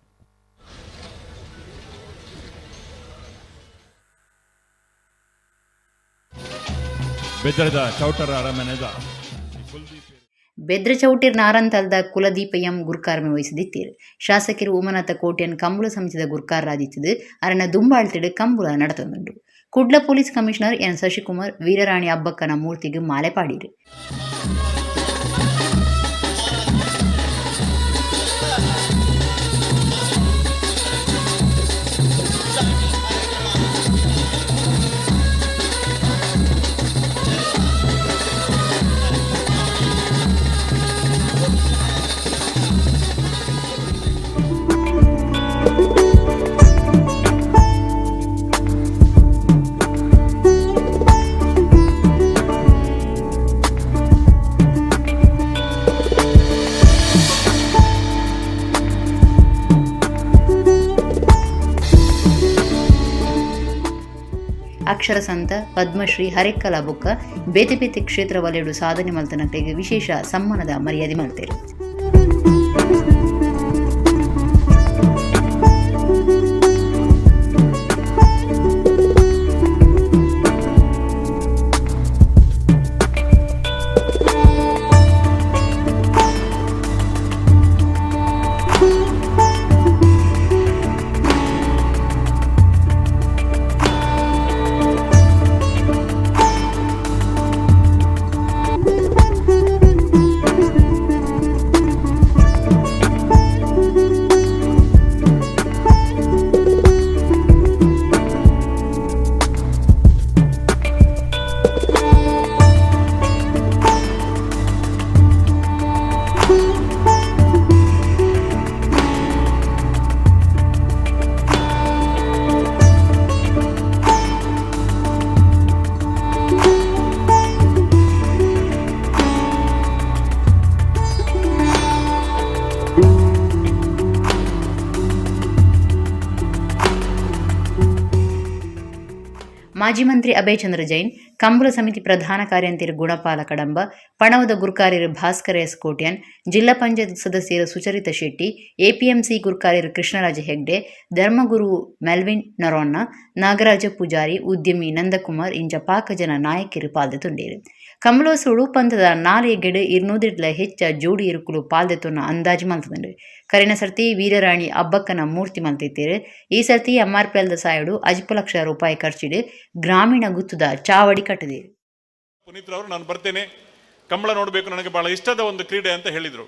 ಬೆದ್ರದ ಚೌಟರ ಅರಮನೆದ ಬೆದ್ರ ಚೌಟಿರ್ ನಾರಂತಲ್ದ ಕುಲದೀಪಯಂ ಗುರ್ಕಾರ್ಮೆ ವಹಿಸಿದಿತ್ತೀರು. ಶಾಸಕರು ಓಮನಾಥ ಕೋಟ್ಯನ್ ಕಂಬಳ ಸಮಿತಿದ ಗುರ್ಕಾರಾದಿತ್ತದು ಅರನ ದುಂಬಾಳ್ತಿಡು ಕಂಬಳ ನಡೆತೊಂದುಂಡು. Kudla police commissioner N Shashikumar Veerarani ಹಬ್ಬಕ್ಕನ ಮೂರ್ತಿಗೆ ಮಾಲೆ ಪಾಡಿರು. ಅಕ್ಷರ ಸಂತ ಪದ್ಮಶ್ರೀ ಹರೆಕ್ಕಲ ಬೊಕ್ಕ ಬೇತೆ ಬೇತೆ ಕ್ಷೇತ್ರ ವಲಯಡು ಸಾಧನೆ ಮಲ್ತನಗಳಿಗೆ ವಿಶೇಷ ಸಮ್ಮಾನದ ಮರ್ಯಾದೆ ಮಲ್ತೇರು. ಮಾಜಿ ಮಂತ್ರಿ ಅಭಯಚಂದ್ರ ಜೈನ್, ಕಂಬಳ ಸಮಿತಿ ಪ್ರಧಾನ ಕಾರ್ಯಂತಿರು ಗುಣಪಾಲ ಕಡಂಬ, ಪಣವದ ಗುರುಕಾರ್ಯರು ಭಾಸ್ಕರ ಎಸ್ ಕೋಟ್ಯಾನ್, ಜಿಲ್ಲಾ ಪಂಚಾಯತ್ ಸದಸ್ಯರು ಸುಚರಿತಾ ಶೆಟ್ಟಿ, ಎಪಿಎಂಸಿ ಗುರುಕಾರ್ಯರು ಕೃಷ್ಣರಾಜ ಹೆಗ್ಡೆ, ಧರ್ಮಗುರು ಮೆಲ್ವಿನ್ ನರೋನ್ನ, ನಾಗರಾಜ ಪೂಜಾರಿ, ಉದ್ಯಮಿ ನಂದಕುಮಾರ್ ಇಂಚ ಪಾಕ ಜನ ನಾಯಕರು ಪಾಲ್ದೆತುಂಡೇರು. ಕಂಬಳೋತ್ಸವಡು ಪಂಥದ 4 ಹೆಚ್ಚ ಜೋಡಿ ಇರುಕುಲು ಪಾಲ್ದೆತೊನ್ನ ಅಂದಾಜು ಮಲ್ತದಂಡು. ಕರಿನ ಸರ್ತಿ ವೀರರಾಣಿ ಅಬ್ಬಕ್ಕನ ಮೂರ್ತಿ ಮಲ್ತಿತ್ತೇರು. ಈ ಸರ್ತಿ MRPLದ ಸಾಯಡು 10 ಲಕ್ಷ ರೂಪಾಯಿ ಖರ್ಚಿಡು ಗ್ರಾಮೀಣ ಗುತ್ತದ ಚಾವಡಿ ಕಟ್ಟಿದೆ. ಪುನೀತ್ ಅವರು ನಾನು ಬರ್ತೇನೆ, ಕಂಬಳ ನೋಡಬೇಕು, ನನಗೆ ಬಹಳ ಇಷ್ಟದ ಒಂದು ಕ್ರೀಡೆ ಅಂತ ಹೇಳಿದರು.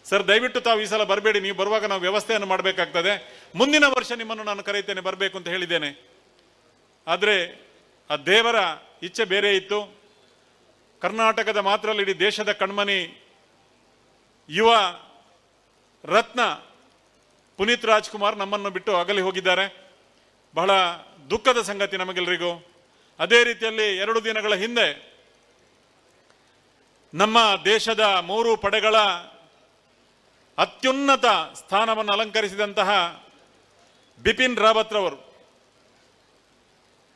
ಸರ್ ದಯವಿಟ್ಟು ತಾವು ಈ ಸಲ ಬರಬೇಡಿ, ನೀವು ಬರುವಾಗ ನಾವು ವ್ಯವಸ್ಥೆಯನ್ನು ಮಾಡಬೇಕಾಗ್ತದೆ, ಮುಂದಿನ ವರ್ಷ ನಿಮ್ಮನ್ನು ನಾನು ಕರೆಯುತ್ತೇನೆ, ಬರಬೇಕು ಅಂತ ಹೇಳಿದ್ದೇನೆ. ಆದರೆ ಆ ದೇವರ ಇಚ್ಛೆ ಬೇರೆ ಇತ್ತು. ಕರ್ನಾಟಕದ ಮಾತ್ರ ಅಲ್ಲ, ಇಡೀ ದೇಶದ ಕಣ್ಮನಿ ಯುವ ರತ್ನ ಪುನೀತ್ ರಾಜ್ಕುಮಾರ್ ನಮ್ಮನ್ನು ಬಿಟ್ಟು ಅಗಲಿ ಹೋಗಿದ್ದಾರೆ. ಬಹಳ ದುಃಖದ ಸಂಗತಿ ನಮಗೆಲ್ಲರಿಗೂ. ಅದೇ ರೀತಿಯಲ್ಲಿ 2 ದಿನಗಳ ಹಿಂದೆ ನಮ್ಮ ದೇಶದ 3 ಪಡೆಗಳ ಅತ್ಯುನ್ನತ ಸ್ಥಾನವನ್ನು ಅಲಂಕರಿಸಿದಂತಹ ಬಿಪಿನ್ ರಾವತ್ ರವರು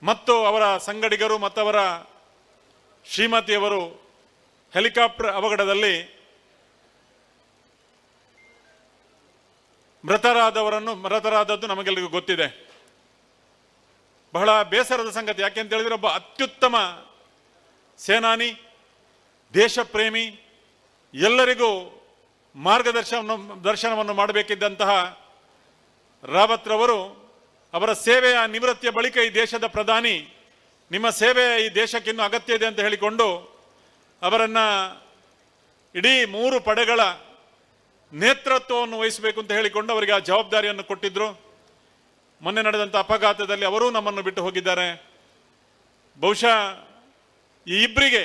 ಮತ್ತು ಅವರ ಸಂಗಡಿಗರು ಮತ್ತು ಅವರ ಶ್ರೀಮತಿಯವರು ಹೆಲಿಕಾಪ್ಟರ್ ಅವಘಡದಲ್ಲಿ ಮೃತರಾದದ್ದು ನಮಗೆಲ್ಲರಿಗೂ ಗೊತ್ತಿದೆ. ಬಹಳ ಬೇಸರದ ಸಂಗತಿ. ಯಾಕೆ ಅಂತ ಹೇಳಿದ್ರೆ, ಒಬ್ಬ ಅತ್ಯುತ್ತಮ ಸೇನಾನಿ, ದೇಶ ಪ್ರೇಮಿ, ಎಲ್ಲರಿಗೂ ದರ್ಶನವನ್ನು ಮಾಡಬೇಕಿದ್ದಂತಹ ರಾವತ್ ರವರು ಅವರ ಸೇವೆಯ ನಿವೃತ್ತಿಯ ಬಳಿಕ ಈ ದೇಶದ ಪ್ರಧಾನಿ, ನಿಮ್ಮ ಸೇವೆ ಈ ದೇಶಕ್ಕೆ ಇನ್ನೂ ಅಗತ್ಯ ಇದೆ ಅಂತ ಹೇಳಿಕೊಂಡು ಅವರನ್ನು ಇಡೀ 3 ಪಡೆಗಳ ನೇತೃತ್ವವನ್ನು ವಹಿಸಬೇಕು ಅಂತ ಹೇಳಿಕೊಂಡು ಅವರಿಗೆ ಆ ಜವಾಬ್ದಾರಿಯನ್ನು ಕೊಟ್ಟಿದ್ರು. ಮೊನ್ನೆ ನಡೆದಂಥ ಅಪಘಾತದಲ್ಲಿ ಅವರೂ ನಮ್ಮನ್ನು ಬಿಟ್ಟು ಹೋಗಿದ್ದಾರೆ. ಬಹುಶಃ ಈ ಇಬ್ಬರಿಗೆ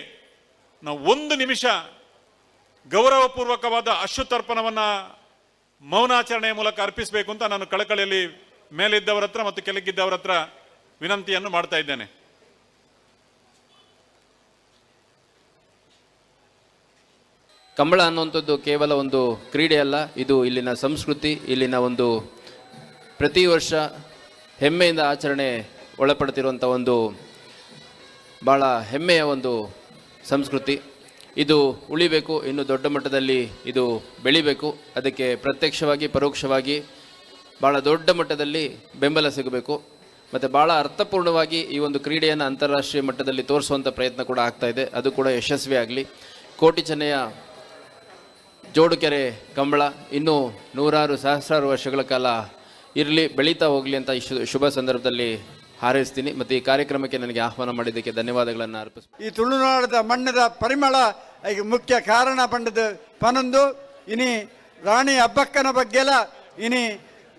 ನಾವು 1 ನಿಮಿಷ ಗೌರವಪೂರ್ವಕವಾದ ಅಶ್ರುತರ್ಪಣವನ್ನು ಮೌನಾಚರಣೆಯ ಮೂಲಕ ಅರ್ಪಿಸಬೇಕು ಅಂತ ನಾನು ಕಳಕಳಿಯಲ್ಲಿ ಮೇಲಿದ್ದವರ ಹತ್ರ ಮತ್ತು ಕೆಳಗಿದ್ದವರ ಹತ್ರ ವಿನಂತಿಯನ್ನು ಮಾಡ್ತಾ ಇದ್ದೇನೆ. ಕಂಬಳ ಅನ್ನುವಂಥದ್ದು ಕೇವಲ ಒಂದು ಕ್ರೀಡೆಯಲ್ಲ, ಇದು ಇಲ್ಲಿನ ಸಂಸ್ಕೃತಿ, ಇಲ್ಲಿನ ಒಂದು ಪ್ರತಿ ವರ್ಷ ಹೆಮ್ಮೆಯಿಂದ ಆಚರಣೆ ಒಳಪಡ್ತಿರುವಂಥ ಒಂದು ಭಾಳ ಹೆಮ್ಮೆಯ ಒಂದು ಸಂಸ್ಕೃತಿ. ಇದು ಉಳಿಬೇಕು, ಇನ್ನು ದೊಡ್ಡ ಮಟ್ಟದಲ್ಲಿ ಇದು ಬೆಳಿಬೇಕು. ಅದಕ್ಕೆ ಪ್ರತ್ಯಕ್ಷವಾಗಿ ಪರೋಕ್ಷವಾಗಿ ಭಾಳ ದೊಡ್ಡ ಮಟ್ಟದಲ್ಲಿ ಬೆಂಬಲ ಸಿಗಬೇಕು. ಮತ್ತು ಭಾಳ ಅರ್ಥಪೂರ್ಣವಾಗಿ ಈ ಒಂದು ಕ್ರೀಡೆಯನ್ನು ಅಂತಾರಾಷ್ಟ್ರೀಯ ಮಟ್ಟದಲ್ಲಿ ತೋರಿಸುವಂಥ ಪ್ರಯತ್ನ ಕೂಡ ಆಗ್ತಾಯಿದೆ. ಅದು ಕೂಡ ಯಶಸ್ವಿ ಆಗಲಿ. ಕೋಟಿ ಚೆನ್ನಯ್ಯ ಜೋಡುಕೆರೆ ಕಂಬಳ ಇನ್ನೂ 100 ಸಹಸ್ರಾರು ವರ್ಷಗಳ ಕಾಲ ಇರಲಿ, ಬೆಳೀತಾ ಹೋಗಲಿ ಅಂತ ಈ ಶುಭ ಸಂದರ್ಭದಲ್ಲಿ ಹಾರೈಸ್ತೀನಿ. ಮತ್ತು ಈ ಕಾರ್ಯಕ್ರಮಕ್ಕೆ ನನಗೆ ಆಹ್ವಾನ ಮಾಡಿದ್ದಕ್ಕೆ ಧನ್ಯವಾದಗಳನ್ನು ಅರ್ಪಿಸ್ತೀನಿ. ಈ ತುಳುನಾಡದ ಮಣ್ಣದ ಪರಿಮಳ ಈಗ ಮುಖ್ಯ ಕಾರಣ ಪಂಡದ ಪನೊಂದು ಇನಿ ರಾಣಿ ಅಬ್ಬಕ್ಕನ ಬಗ್ಗೆಲ್ಲ ಇನಿ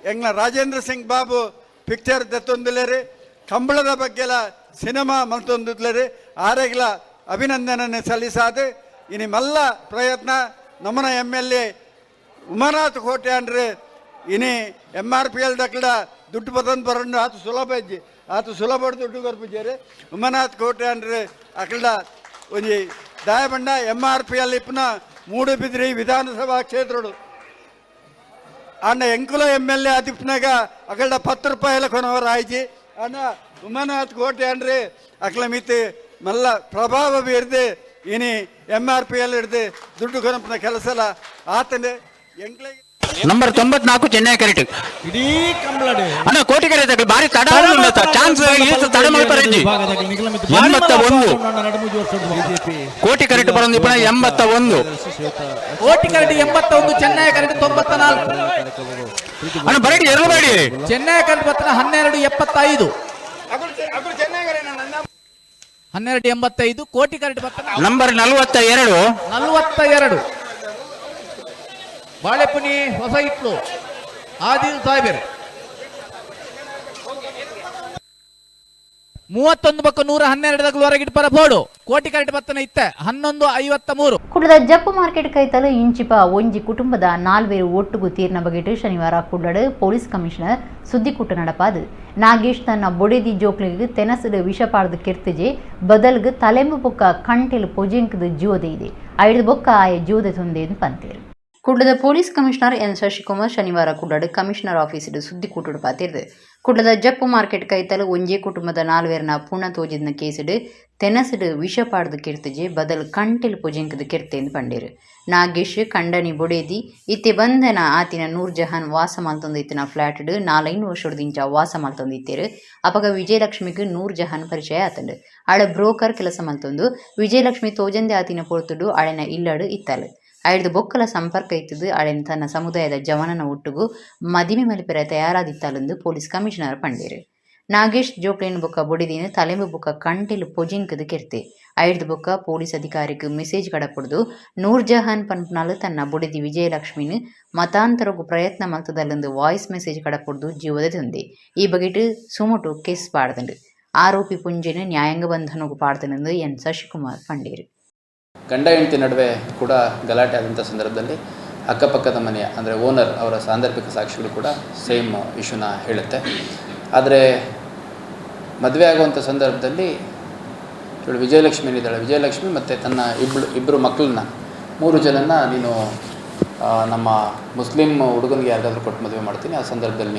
ಎಂಗ್ಲ ರಾಜೇಂದ್ರ ಸಿಂಗ್ ಬಾಬು ಪಿಕ್ಚರ್ ದತ್ತೊಂದುಲೇರಿ, ಕಂಬಳದ ಬಗ್ಗೆಲ್ಲ ಸಿನಿಮಾ ಮಲ್ತೊಂದುಲೇರಿ, ಆರೆಗ್ಲ ಅಭಿನಂದನೆ ಸಲ್ಲಿಸಾದು ಇನಿ ಮಲ್ಲ ಪ್ರಯತ್ನ ನಮ್ಮನ MLA ಉಮಾನಾಥ್ ಕೋಟ್ಯಾನ್ರಿ ಇನಿ MRPL ದಕ್ಕಡ ದುಡ್ಡು ಬದಂದು ಬರಂಡು ಆತು ಸುಲಭ ಇಜ್ಜಿ ಆತು ಸುಲಭ ದುಡ್ಡು ಕೊರ್ಪಿದ್ದೀರಿ. ಉಮಾನಾಥ್ ಕೋಟ್ಯಾನ್ರಿ ಅಕ್ಕಡ ಒಂಜಿ ದಾಯಬಂಡ MRPL ಇಪ್ಪನ ಮೂಡುಬಿದ್ರಿ ವಿಧಾನಸಭಾ ಕ್ಷೇತ್ರಡು ಅಣ್ಣ ಎಂಕುಲ MLA ಅದಿಪ್ಪನಾಗ ಅಕ್ಕಡ 10 ರೂಪಾಯಿಲ ಕೊನವರ ಆಯ್ಜಿ ಅಣ್ಣ ಉಮಾನಾಥ್ ಕೋಟ್ಯಾನ್ರಿ ಅಕ್ಕಲ ಮಿತಿ ಮಲ್ಲ ಪ್ರಭಾವ ಬೀರ್ದು ಇನಿ MRPL ಹಿಡ್ದು ದುಡ್ಡು ಕೊನಪನ ಕೆಲಸ ಎಲ್ಲ ಆತಂದೆ ಎಂಕ್ಲೆ ನಂಬರ್ 94 ಚೆನ್ನೈ ಕರೆಕ್ಟ್ ಇಡೀ ಕಂಬಳಡೆ ಅಣ್ಣ ಕೋಟಿ ಕರೆಕ್ಟ್ ಬಾರಿ ತಡ ಚಾನ್ಸ್ ತಡ ಮಾಡ್ತಾರೆ 81 ಕೋಟಿ ಕರೆಕ್ಟ್ ಬರೋದು ಇಪ್ಪಣ 81 ಕೋಟಿ ಕರೆಕ್ಟ್ 81 ಚೆನ್ನೈ ಕರೆಕ್ಟ್ 94 ಅಣ್ಣ ಬರಡಿ ಎರಡು ಬೇಡಿ ಚೆನ್ನೈ ಕರೆಕ್ಟ್ ಬತ್ತನ 1275 1285 ಕೋಟಿ ಕರೆಕ್ಟ್ ಬತ್ತನ ನಂಬರ್ 42 ಬಾಳೆಪುನಿ ಹೊಸ ಇಟ್ಲು ಆದಿಲ್ ಸಾಹೇಬರ್ 31 ಬಕ್ಕ 112 ಹೊರಗಿಟ್ಟು ಪರ ಬೋಡು ಕೋಟಿ ಕರೆಕ್ಟ್ ಬತ್ತನ ಇತ್ತೆ 1153 ಕುಡ್ಲದ ಜಪ್ಪು ಮಾರ್ಕೆಟ್ ಕೈತಲು ಇಂಚಿಪ ಒಂಜಿ ಕುಟುಂಬದ 4 ಒಟ್ಟುಗು ತೀರ್ನ ಬಗೆಟ್ ಶನಿವಾರ ಕುಡ್ಲಡ್ ಪೊಲೀಸ್ ಕಮಿಷನರ್ ಸುದ್ದಿಕೂಟ ನಡಪಾದು. ನಾಗೇಶ್ ತನ್ನ ಬೊಡೆದಿ ಜೋಕ್ಲಿಗೆ ತೆನಸದ ವಿಷಪಾರ್ದು ಕೆರ್ತಜೆ ಬದಲ್ಗೆ ತಲೆಂಬು ಬೊಕ್ಕ ಕಂಟೆಲು ಪೊಜೆಂಕದ ಜೀವದೆ ಇದೆ 5 ಬೊಕ್ಕ ಆಯ ಜೀವದೆ ತೊಂದೇನು ಪಂತೇರು. ಕುಡ್ಲದ ಪೊಲೀಸ್ ಕಮಿಷನರ್ ಎನ್ ಶಶಿಕುಮಾರ್ ಶನಿವಾರ ಕುಡ್ಲಡ್ ಕಮಿಷನರ್ ಆಫೀಸಿಡ್ ಸುದ್ದಿಕೂಟುಡು ಪಾತಿರ್ದು ಕುಡ್ಲದ ಜಪ್ಪು ಮಾರ್ಕೆಟ್ ಕೈತಲು ಒಂಜೇ ಕುಟುಂಬದ 4 ಪುಣ ತೋಜಿದ್ನ ಕೇಸಿಡ್ ತೆನಸಿಡ್ ವಿಷ ಪಾಡ್ದು ಕೆರ್ತಜೆ ಬದಲು ಕಂಟಿಲ್ ಪುಜಿಂಕದ ಕೆರ್ತೇಂದು ಪಂಡೇರು ನಾಗೇಶ್ ಕಂಡನಿ ಬೊಡೇದಿ ಇತ್ತೆ ಬಂಧನ ಆತಿನ ನೂರ್ ಜಹಾನ್ ವಾಸ ಮಲ್ತೊಂದು ಇತ್ತಿನ ಫ್ಲಾಟ್ 4 ವರ್ಷದಿಂಚ ವಾಸ ಮಲ್ತೊಂದಿತ್ತೇರು ಅಪಗ ವಿಜಯಲಕ್ಷ್ಮಿಗೆ ನೂರ್ ಜಹಾನ್ ಪರಿಚಯ ಆತಂಡು ಆಳ ಬ್ರೋಕರ್ ಕೆಲಸ ಮಲ್ತೊಂದು ವಿಜಯಲಕ್ಷ್ಮಿ ತೋಜಂದೆ ಆತಿನ ಪೊರ್ತುಡು ಆಳೆನ ಇಲ್ಲಡು ಇತ್ತಲು ಐದು ಬೊಕ್ಕಲ ಸಂಪರ್ಕ ಇತ್ತದು ಆಳೆನ ತನ್ನ ಸಮುದಾಯದ ಜವನನ ಒಟ್ಟುಗು ಮದಿಮೆ ಮಲಿಪೆರ ತಯಾರಾದಿತ್ತಲೆಂದು ಪೊಲೀಸ್ ಕಮಿಷನರ್ ಪಂಡೇರು ನಾಗೇಶ್ ಜೋಕ್ಲೇನ್ ಬೊಕ್ಕ ಬೊಡಿದಿನ ತಲೆಂಬು ಬೊಕ್ಕ ಕಂಟಿಲು ಪೊಜಿಂಕದು ಕೆರ್ತೆ ಐದು ಬೊಕ್ಕ ಪೊಲೀಸ್ ಅಧಿಕಾರಿಗೆ ಮೆಸೇಜ್ ಕಡಪುಡ್ದು ನೂರ್ ಜಹಾನ್ ಪನ್ಪನಾಲು ತನ್ನ ಬೊಡಿದಿ ವಿಜಯಲಕ್ಷ್ಮಿನ ಮತಾಂತರಗೂ ಪ್ರಯತ್ನ ಮಲ್ತದಲ್ಲೊಂದು ವಾಯ್ಸ್ ಮೆಸೇಜ್ ಕಡಪುಡ್ದು ಜೀವದ ತಂದೆ ಈ ಬಗೆಟ್ ಸುಮಟು ಕೇಸ್ ಪಾಡ್ದಂಡು ಆರೋಪಿ ಪುಂಜಿನ ನ್ಯಾಯಾಂಗ ಬಂಧನಗೂ ಪಾಡ್ದನೆಂದು ಎನ್ ಶಶಿಕುಮಾರ್ ಪಂಡೇರು ಗಂಡ ಹೆಂಡತಿ ನಡುವೆ ಕೂಡ ಗಲಾಟೆ ಆದಂಥ ಸಂದರ್ಭದಲ್ಲಿ ಅಕ್ಕಪಕ್ಕದ ಮನೆಯ ಅಂದರೆ ಓನರ್ ಅವರ ಸಾಂದರ್ಭಿಕ ಸಾಕ್ಷಿಗಳು ಕೂಡ ಸೇಮ್ ಇಶ್ಯೂನ ಹೇಳುತ್ತೆ. ಆದರೆ ಮದುವೆ ಆಗುವಂಥ ಸಂದರ್ಭದಲ್ಲಿ ವಿಜಯಲಕ್ಷ್ಮಿ ಏನಿದ್ದಾಳೆ, ವಿಜಯಲಕ್ಷ್ಮಿ ಮತ್ತು ತನ್ನ ಇಬ್ಬರು ಮಕ್ಕಳನ್ನ 3 ಜನನ ನೀನು ನಮ್ಮ ಮುಸ್ಲಿಂ ಹುಡುಗನಿಗೆ ಯಾರಿಗಾದ್ರೂ ಕೊಟ್ಟು ಮದುವೆ ಮಾಡ್ತೀನಿ, ಆ ಸಂದರ್ಭದಲ್ಲಿ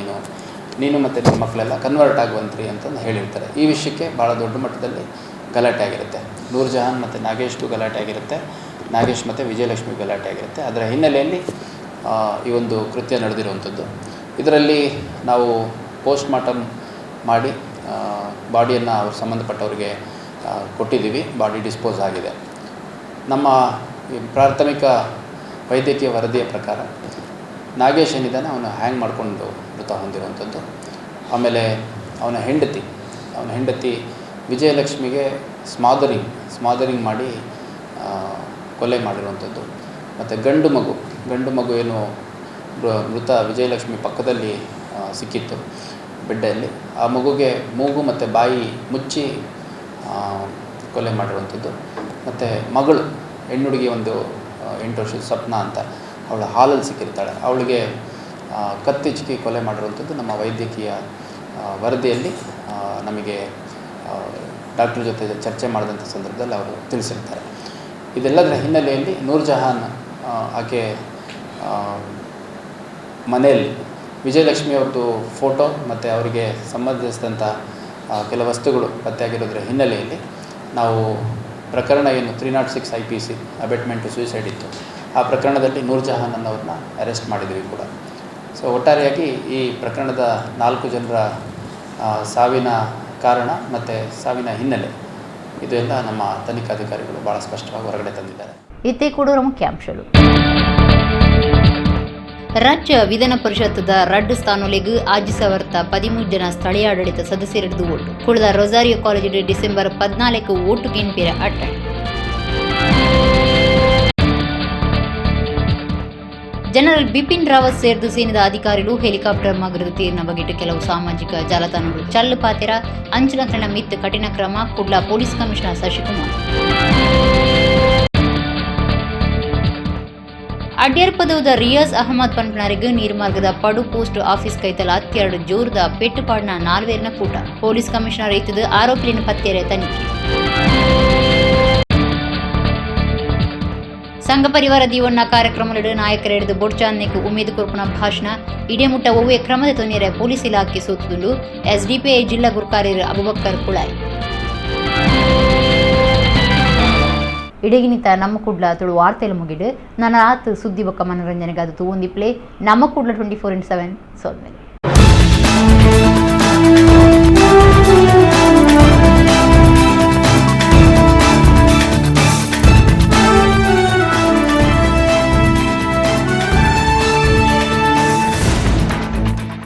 ನೀನು ಮತ್ತು ನಿಮ್ಮ ಮಕ್ಕಳೆಲ್ಲ ಕನ್ವರ್ಟ್ ಆಗುವಂತ್ರಿ ಅಂತಂದು ಹೇಳಿರ್ತಾರೆ. ಈ ವಿಷಯಕ್ಕೆ ಭಾಳ ದೊಡ್ಡ ಮಟ್ಟದಲ್ಲಿ ಗಲಾಟೆ ಆಗಿರುತ್ತೆ. ನೂರ್ ಜಹಾನ್ ಮತ್ತು ನಾಗೇಶ್ಗೂ ಗಲಾಟೆ ಆಗಿರುತ್ತೆ, ನಾಗೇಶ್ ಮತ್ತು ವಿಜಯಲಕ್ಷ್ಮಿ ಗಲಾಟೆ ಆಗಿರುತ್ತೆ. ಅದರ ಹಿನ್ನೆಲೆಯಲ್ಲಿ ಈ ಒಂದು ಕೃತ್ಯ ನಡೆದಿರುವಂಥದ್ದು. ಇದರಲ್ಲಿ ನಾವು ಪೋಸ್ಟ್ ಮಾರ್ಟಮ್ ಮಾಡಿ ಬಾಡಿಯನ್ನು ಅವ್ರು ಸಂಬಂಧಪಟ್ಟವರಿಗೆ ಕೊಟ್ಟಿದ್ದೀವಿ. ಬಾಡಿ ಡಿಸ್ಪೋಸ್ ಆಗಿದೆ. ನಮ್ಮ ಪ್ರಾಥಮಿಕ ವೈದ್ಯಕೀಯ ವರದಿಯ ಪ್ರಕಾರ ನಾಗೇಶ್ ಏನಿದ್ದಾನೆ ಅವನು ಹ್ಯಾಂಗ್ ಮಾಡಿಕೊಂಡು ಮೃತ ಹೊಂದಿರುವಂಥದ್ದು. ಆಮೇಲೆ ಅವನ ಹೆಂಡತಿ ವಿಜಯಲಕ್ಷ್ಮಿಗೆ ಸ್ಮಾದರಿಂಗ್ ಮಾಡಿ ಕೊಲೆ ಮಾಡಿರುವಂಥದ್ದು. ಮತ್ತು ಗಂಡು ಮಗು ಏನು ಮೃತ ವಿಜಯಲಕ್ಷ್ಮಿ ಪಕ್ಕದಲ್ಲಿ ಸಿಕ್ಕಿತ್ತು ಬೆಡ್ಡಲ್ಲಿ, ಆ ಮಗುಗೆ ಮೂಗು ಮತ್ತು ಬಾಯಿ ಮುಚ್ಚಿ ಕೊಲೆ ಮಾಡಿರುವಂಥದ್ದು. ಮತ್ತು ಮಗಳು ಹೆಣ್ಣುಡುಗಿ ಒಂದು 8 ವರ್ಷದ ಸ್ವಪ್ನ ಅಂತ, ಅವಳ ಹಾಲಲ್ಲಿ ಸಿಕ್ಕಿರ್ತಾಳೆ, ಅವಳಿಗೆ ಕತ್ತಿಚ್ಚಿ ಕೊಲೆ ಮಾಡಿರುವಂಥದ್ದು ನಮ್ಮ ವೈದ್ಯಕೀಯ ವರದಿಯಲ್ಲಿ ನಮಗೆ ಡಾಕ್ಟ್ರ್ ಜೊತೆ ಚರ್ಚೆ ಮಾಡಿದಂಥ ಸಂದರ್ಭದಲ್ಲಿ ಅವರು ತಿಳಿಸಿರ್ತಾರೆ. ಇದೆಲ್ಲದರ ಹಿನ್ನೆಲೆಯಲ್ಲಿ ನೂರ್ ಜಹಾನ್ ಆಕೆ ಮನೆಯಲ್ಲಿ ವಿಜಯಲಕ್ಷ್ಮಿ ಅವ್ರದ್ದು ಫೋಟೋ ಮತ್ತು ಅವರಿಗೆ ಸಂಬಂಧಿಸಿದಂಥ ಕೆಲ ವಸ್ತುಗಳು ಪತ್ತೆಯಾಗಿರೋದ್ರ ಹಿನ್ನೆಲೆಯಲ್ಲಿ ನಾವು ಪ್ರಕರಣ ಏನು 306 IPC ಅಬೆಟ್ಮೆಂಟ್ ಟು ಸೂಸೈಡ್ ಇತ್ತು, ಆ ಪ್ರಕರಣದಲ್ಲಿ ನೂರ್ ಜಹಾನ್ ಅನ್ನೋರನ್ನ ಅರೆಸ್ಟ್ ಮಾಡಿದ್ದೀವಿ ಕೂಡ. ಸೊ ಒಟ್ಟಾರೆಯಾಗಿ ಈ ಪ್ರಕರಣದ 4 ಜನರ ಸಾವಿನ ಕಾರಣ ಮತ್ತು ಸಾವಿನ ಹಿನ್ನೆಲೆ ಇದೆಲ್ಲ ನಮ್ಮ ತನಿಖಾಧಿಕಾರಿಗಳು ಭಾಳ ಸ್ಪಷ್ಟವಾಗಿ ಹೊರಗಡೆ ತಂದಿದ್ದಾರೆ. ಇತ್ತೆ ಕೂಡ ಮುಖ್ಯಾಂಶಗಳು. ರಾಜ್ಯ ವಿಧಾನ ಪರಿಷತ್ದ 2 ಸ್ಥಾನಗಳಿಗೆ ಆಜಿ ಸವರ್ತ 13 ಜನ ಸ್ಥಳೀಯ ಆಡಳಿತ ಸದಸ್ಯರದ್ದು ಓಟು ಕುಳದ ರೊಸಾರಿಯೋ ಕಾಲೇಜ್ ಡಿಸೆಂಬರ್ 14 ಓಟು ಗೆನ್ಪೇರ ಅಟೆಂಡ್. ಜನರಲ್ ಬಿಪಿನ್ ರಾವತ್ ಸೇರಿದು ಸೇನೆದ ಅಧಿಕಾರಿಗಳು ಹೆಲಿಕಾಪ್ಟರ್ ಮಗರದ ತೀರ್ನ ಬಗೆಟ್ ಕೆಲವು ಸಾಮಾಜಿಕ ಜಾಲತಾಣಗಳು ಚಲ್ಲು ಪಾತೆರ ಅಂಚುಲಂಕಣ ಮಿತ್ ಕಠಿಣ ಕ್ರಮ ಕುಡ್ಲಾ ಪೊಲೀಸ್ ಕಮಿಷನರ್ ಶಶಿಕುಮಾರ್. ಅಡ್ಯಾರ್ ಪದವದ ರಿಯಾಜ್ ಅಹಮದ್ ಪನ್ಪನರಿಗೆ ನೀರ್ಮಾರ್ಗದ ಪಡು ಪೋಸ್ಟ್ ಆಫೀಸ್ ಕೈತಲ 2 ಜೋರದ ಪೆಟ್ಟುಪಾಡ್ನ 4 ಕೂಟ ಪೊಲೀಸ್ ಕಮಿಷನರ್ ಇತ್ತದ ಆರೋಪಿನ ಪತ್ತೆರೆ ತನಿಖೆ. ಸಂಘ ಪರಿವಾರ ದೀವಣ್ಣ ಕಾರ್ಯಕ್ರಮದ ನಾಯಕರೆಡೆದು ಬೊಡ್ಚಾಂದೆಗೆ ಉಮೇದು ಕೊರ್ಪುನ ಭಾಷಣ ಇಡೇಮುಟ್ಟ ಒವ್ವೆ ಕ್ರಮದ ತೊಂದರೆ ಪೊಲೀಸ್ ಇಲಾಖೆ ಸೂತುದುಂಡು SDPI ಜಿಲ್ಲಾ ಗುರುಕಾರ್ಯರು ಅಬುಬಕ್ಕರ್ ಕುಳಾಯ್. ಇಡಗಿನಿತ ನಮ್ಮ ಕುಡ್ಲ ತುಳು ವಾರ್ತೆಲು ಮುಗಿಡು ನನ್ನ ರಾತ್ ಸುದ್ದಿ ಬೊಕ್ಕ ಮನೋರಂಜನೆಗಾದ ತೂವೊಂದಿಪ್ಲೆ ನಮ್ಮ ಕುಡ್ಲ 24/7 ಸೋದ್ಮೇಲೆ.